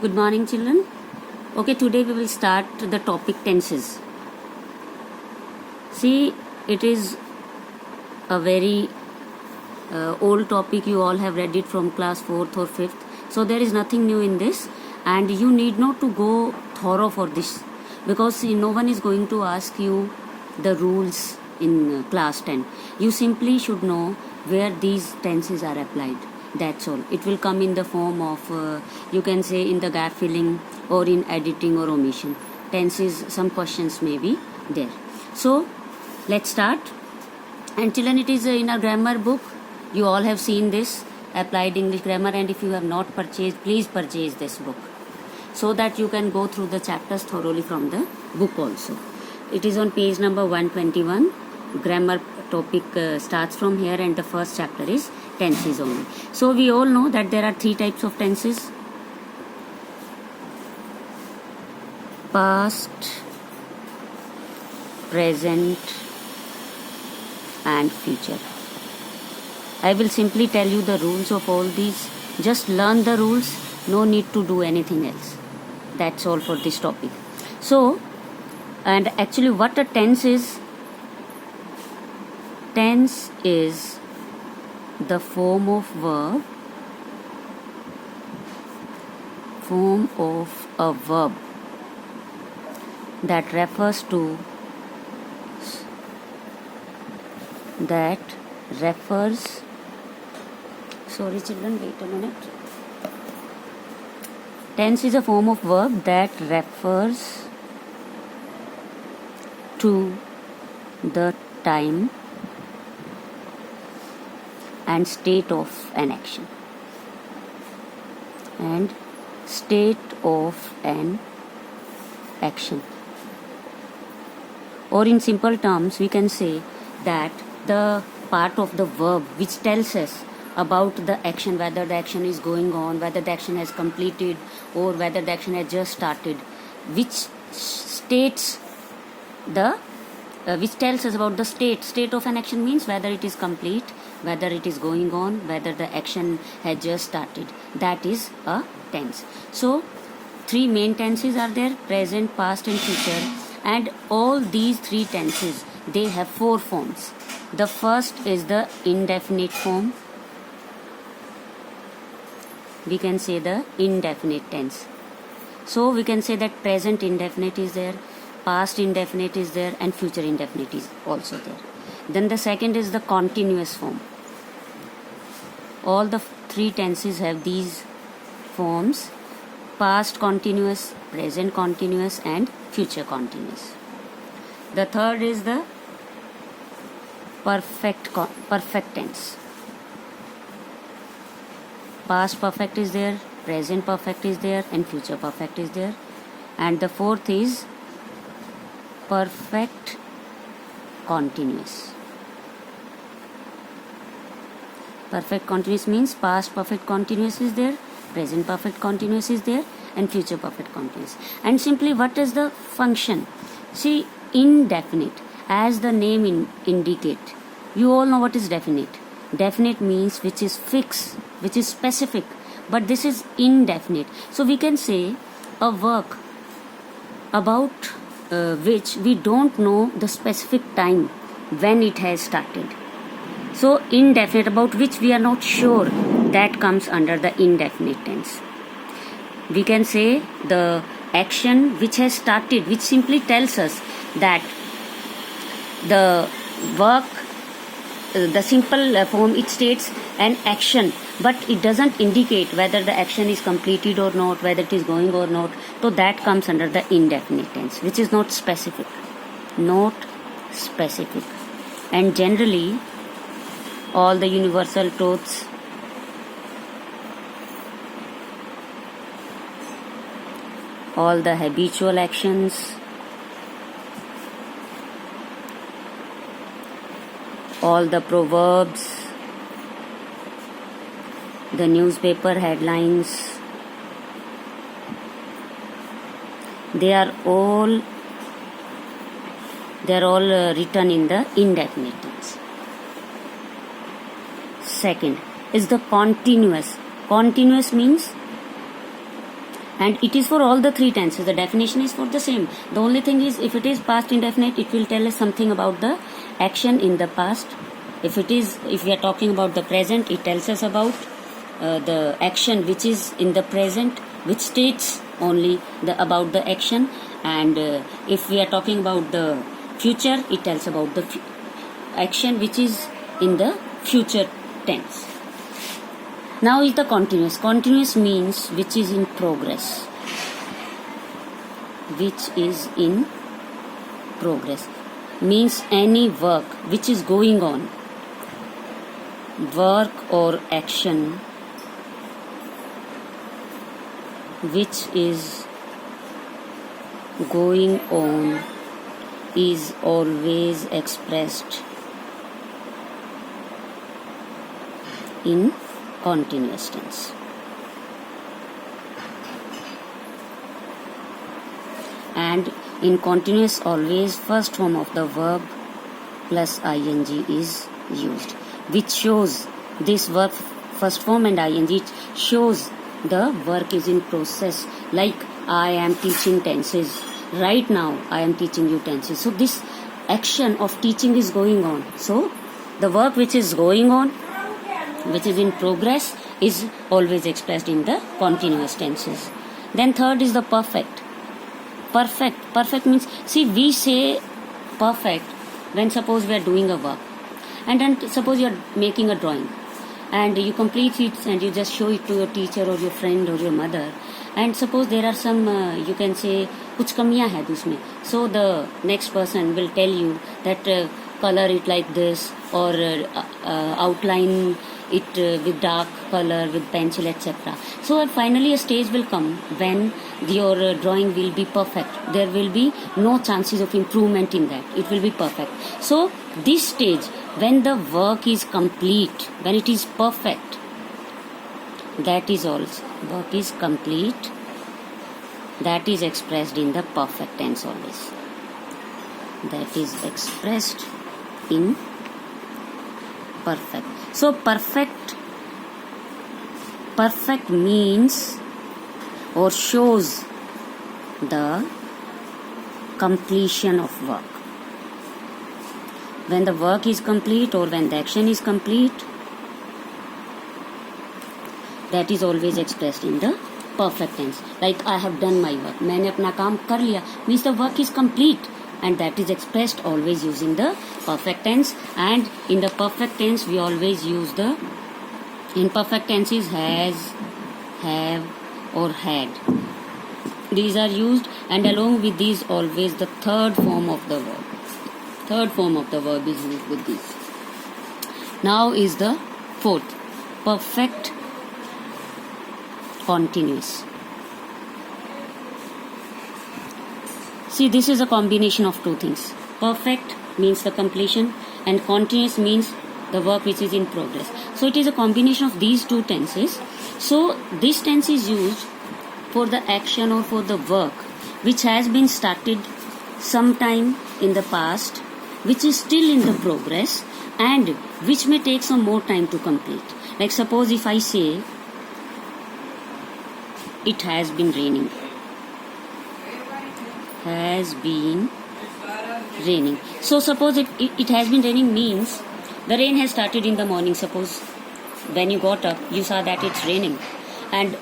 Good morning, children. Okay, today we will start the topic tenses. See, it is a very old topic. You all have read it from class 4th or 5th. So there is nothing new in this, and you need not to go thorough for this, because no one is going to ask you the rules in class 10. You simply should know where these tenses are applied. That's all. It will come in the form of, you can say, in the gap filling or in editing or omission. Tenses, some questions may be there. So let's start. And children, it is in a grammar book. You all have seen this, Applied English Grammar, and if you have not purchased, please purchase this book so that you can go through the chapters thoroughly from the book also. It is on page number 121. Grammar topic starts from here, and the first chapter is tenses only. So we all know that there are three types of tenses: past, present, and future. I will simply tell you the rules of all these. Just learn the rules, no need to do anything else. That's all for this topic. So, and actually what a tense is the form of a verb that refers sorry children, wait a minute. Tense is a form of verb that refers to the time and state of an action. Or in simple terms, we can say that the part of the verb which tells us about the action, whether the action is going on, whether the action has completed, or whether the action has just started, which states which tells us about the state of an action, means whether it is complete, whether it is going on, whether the action has just started. That is a tense. So three main tenses are there: present, past, and future. And all these three tenses, they have four forms. The first is the indefinite form. We can say the indefinite tense. So we can say that present indefinite is there, past indefinite is there, and future indefinite is also there. Then the second is the continuous form. All the three tenses have these forms: past continuous, present continuous, and future continuous. The third is the perfect tense. Past perfect is there, present perfect is there, and future perfect is there. And the fourth is perfect continuous. Perfect continuous means past perfect continuous is there, present perfect continuous is there, and future perfect continuous. And simply, what is the function? See, indefinite, as the name indicate, you all know what is definite. Definite means which is fixed, which is specific, but this is indefinite. So we can say a work about which we don't know the specific time when it has started. So indefinite, about which we are not sure, that comes under the indefinite tense. We can say the action which has started, which simply tells us that the work, the simple form, it states an action, but it doesn't indicate whether the action is completed or not, whether it is going or not. So that comes under the indefinite tense, which is not specific. And generally, all the universal truths, all the habitual actions, all the proverbs, the newspaper headlines, they are all written in the indefinite tense. Second is the continuous. Continuous means and it is for all the three tenses. The definition is for the same. The only thing is, if it is past indefinite, it will tell us something about the action in the past. If we are talking about the present, it tells us about the action which is in the present, which states only about the action. And if we are talking about the future, it tells about the action which is in the future tense. Now is the continuous. Continuous means which is in progress. Which is in progress means any work which is going on. Work or action which is going on is always expressed in continuous tense. And in continuous, always first form of the verb plus ing is used, which shows this verb first form and ing, it shows the work is in process. Like I am teaching tenses. Right now I am teaching you tenses. So this action of teaching is going on. So the work which is going on, which is in progress, is always expressed in the continuous tenses. Then third is the perfect. Perfect means, see, we say perfect when suppose we are doing a work, and then suppose you are making a drawing and you complete it and you just show it to your teacher or your friend or your mother, and suppose there are some you can say kuch kamiyan hai usme, so the next person will tell you that color it like this, or outline it with dark color, with pencil, etc. So finally a stage will come when your drawing will be perfect. There will be no chances of improvement in that. It will be perfect. So this stage, when the work is complete, when it is perfect, that is also work is complete, that is expressed in the perfect tense always. That is expressed in perfect. So perfect means or shows the completion of work. When the work is complete or when the action is complete, that is always expressed in the perfect tense. Like I have done my work, मैंने अपना काम कर लिया, means the work is complete, and that is expressed always using the perfect tense. And in the perfect tense we always use the imperfect tenses has, have or had. These are used, and along with these always the third form of the verb. Third form of the verb is used with these. Now is the fourth, perfect continuous. See, this is a combination of two things. Perfect means the completion, and continuous means the work which is in progress. So it is a combination of these two tenses. So this tense is used for the action or for the work which has been started sometime in the past, which is still in the progress, and which may take some more time to complete. Like suppose if I say it has been raining. Has been raining. So suppose it has been raining means the rain has started in the morning. Suppose when you got up you saw that it's raining, and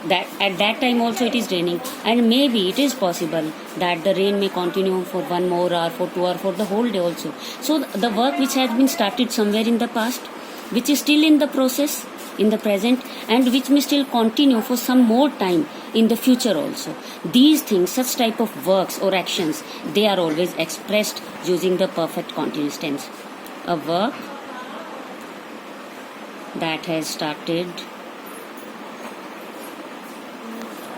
that at that time also it is raining, and maybe it is possible that the rain may continue for 1 more hour, for 2 hours, for the whole day also. So the work which has been started somewhere in the past, which is still in the process in the present, and which may still continue for some more time in the future also. These things, such type of works or actions, they are always expressed using the perfect continuous tense. A work that has started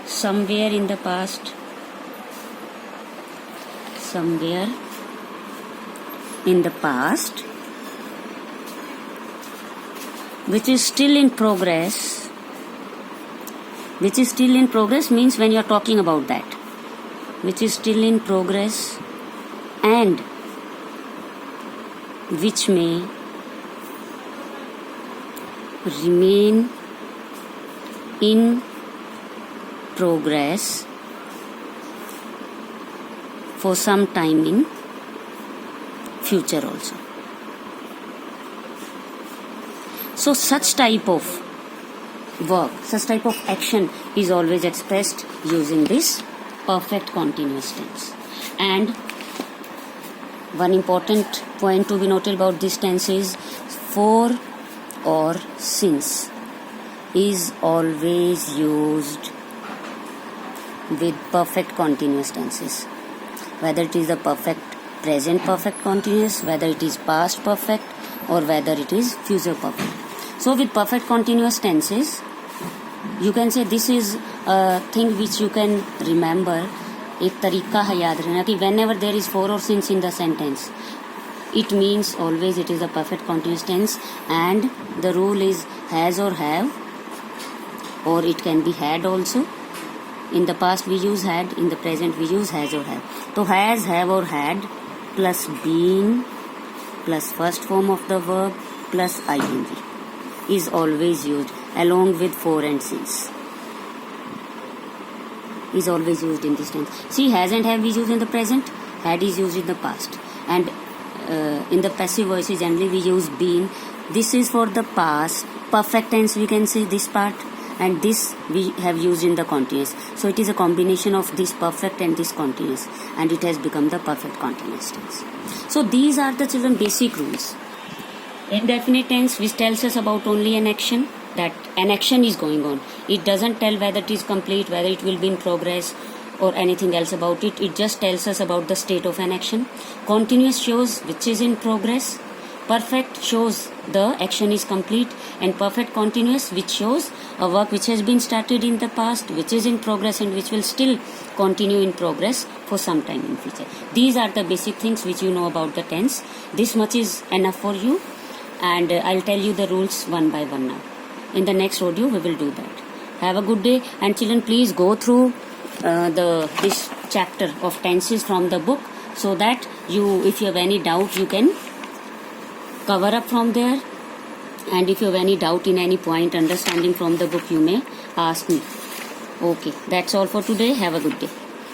somewhere in the past, somewhere in the past, which is still in progress. Which is still in progress means when you are talking about that, which is still in progress, and which may remain in progress for some time in future also. So such type of work, such type of action is always expressed using this perfect continuous tense. And one important point to be noted about this tense is for or since is always used with perfect continuous tenses, whether it is the perfect present perfect continuous, whether it is past perfect, or whether it is future perfect. So with perfect continuous tenses, you can say this is a thing which you can remember. एक तरीका है याद रखना कि whenever there is for or since in the sentence, it means always it is a perfect continuous tense, and the rule is has or have, or it can be had also. In the past we use had, in the present we use has or have. So has, have or had plus been plus first form of the verb plus ing is always used along with for and since. Is always used in this tense. See, has and have is used in the present, had is used in the past, and in the passive voices generally we use been. This is for the past perfect tense, we can say this part, and this we have used in the continuous. So it is a combination of this perfect and this continuous, and it has become the perfect continuous tense. So these are the children basic rules. Indefinite tense, which tells us about only an action, that an action is going on. It doesn't tell whether it is complete, whether it will be in progress, or anything else about it. It just tells us about the state of an action. Continuous shows which is in progress. Perfect shows the action is complete, and perfect continuous which shows a work which has been started in the past, which is in progress, and which will still continue in progress for some time in future. These are the basic things which you know about the tense. This much is enough for you, and I'll tell you the rules one by one now. In the next audio we will do that. Have a good day, and children, please go through this chapter of tenses from the book, so that if you have any doubt, you can cover up from there, and if you have any doubt in any point understanding from the book, you may ask me. Okay, that's all for today. Have a good day.